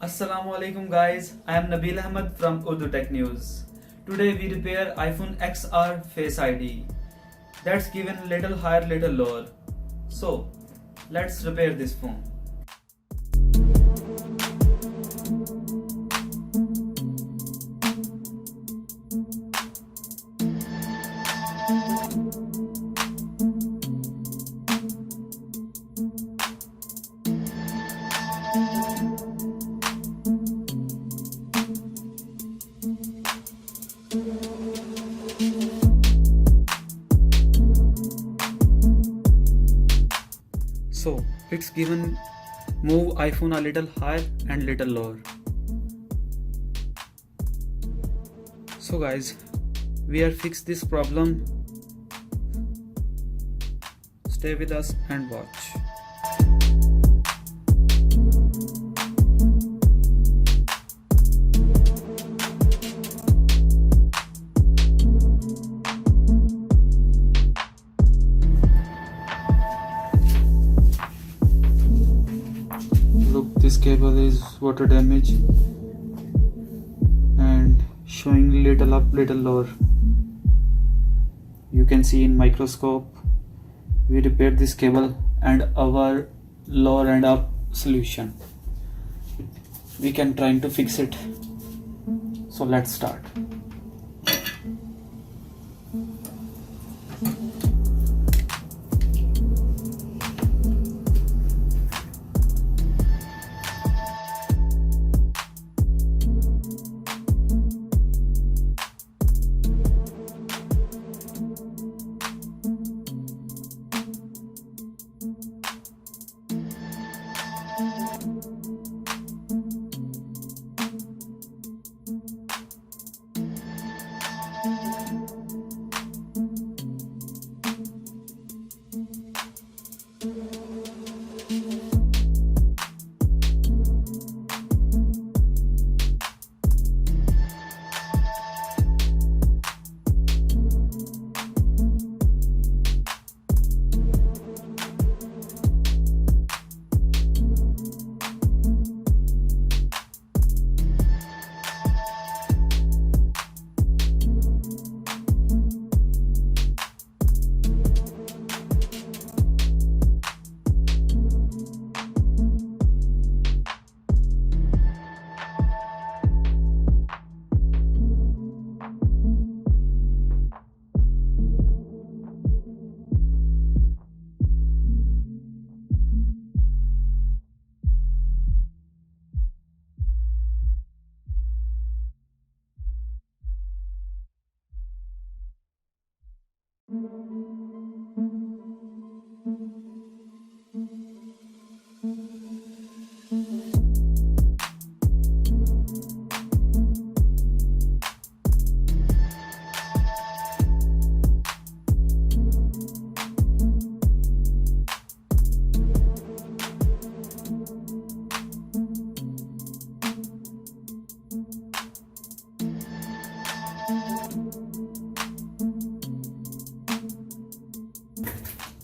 Assalamu alaikum guys, I am Nabil Ahmed from Urdu Tech News. Today we repair iPhone XR Face ID that's given little higher little lower. So let's repair this phone. So it's given move iPhone a little higher and little lower. So guys, we are fix this problem. Stay with us and watch. Look, this cable is water damage and showing little up little lower. You can see in microscope. We repaired this cable and our lower and up solution. We can try to fix it. So let's start.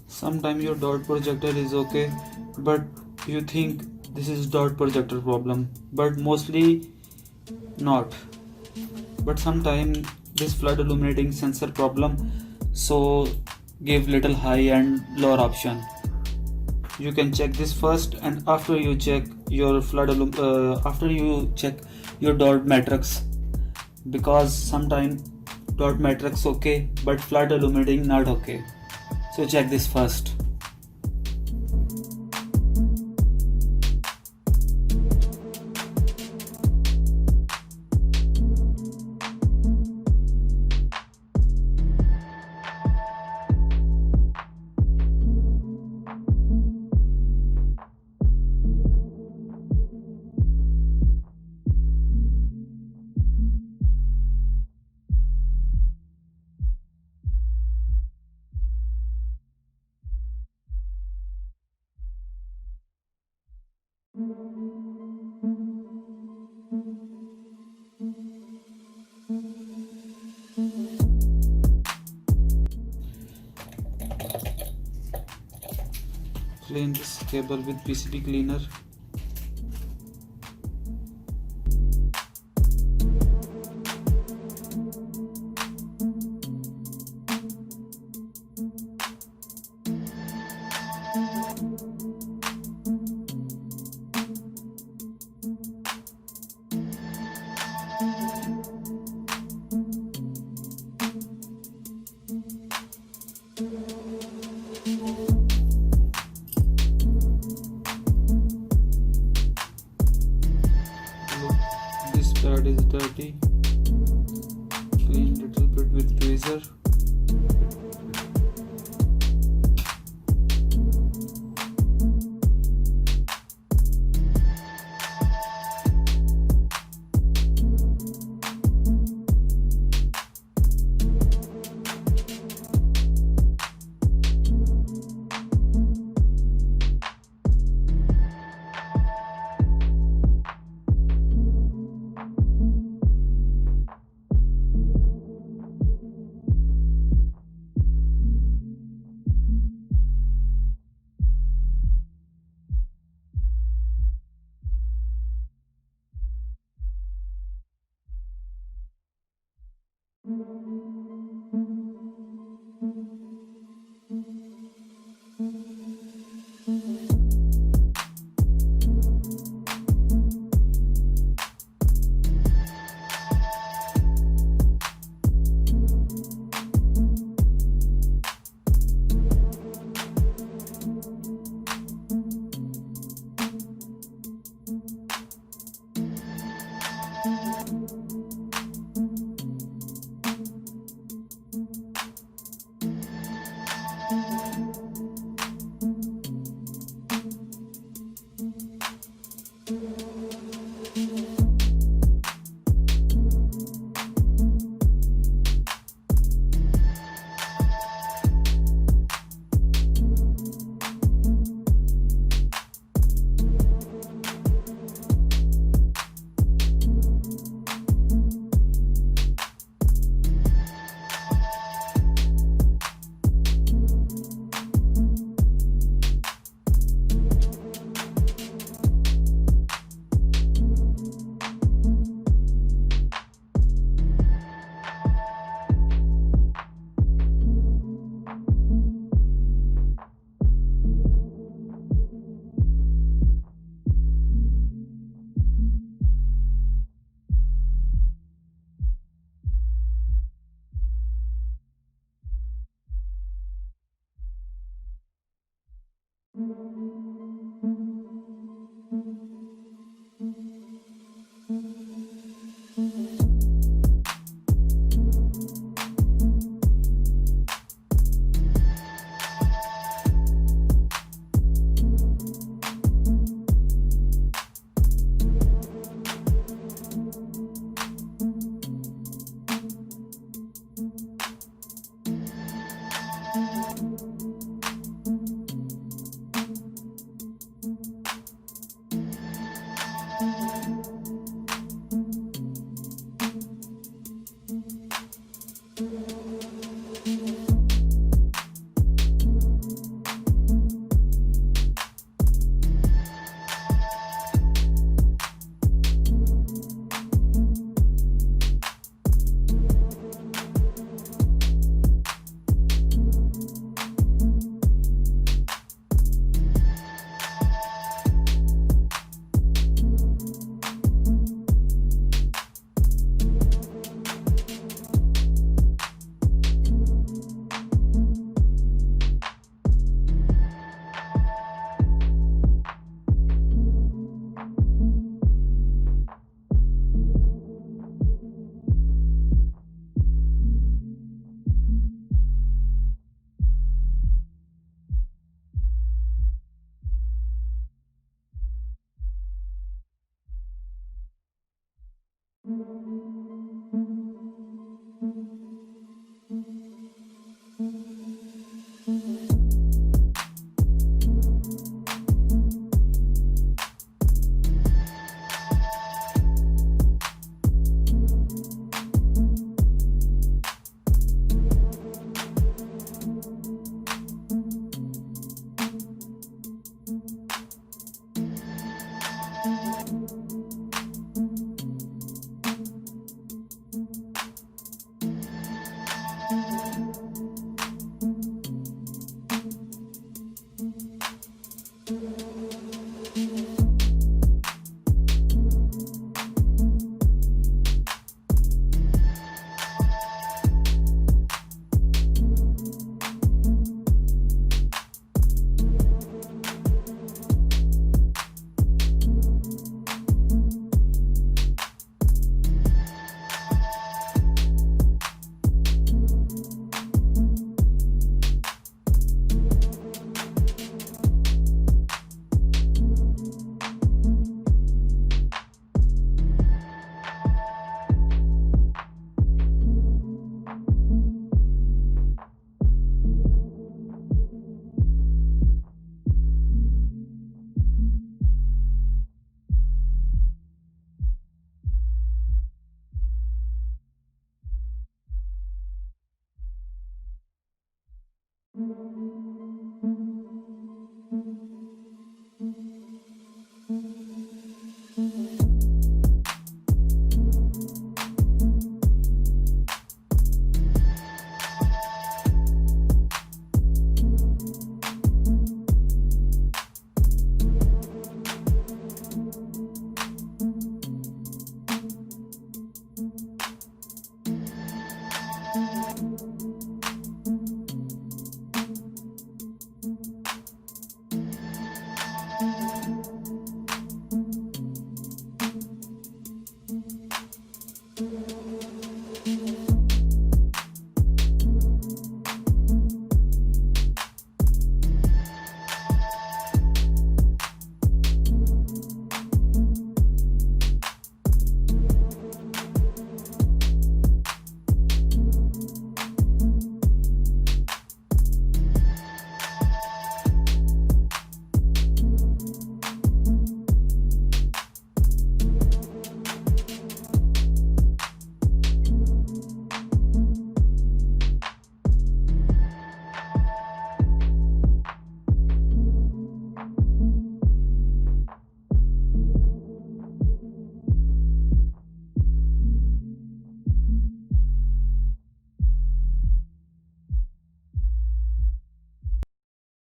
Sometimes your dot projector is okay, but you think this is dot projector problem, but mostly not. But sometimes this flood illuminating sensor problem, so give little high and lower option. You can check this first, and after you check your after you check your dot matrix, because sometimes dot matrix okay, but flood illuminating not okay. So check this first. Clean this cable with PCB cleaner.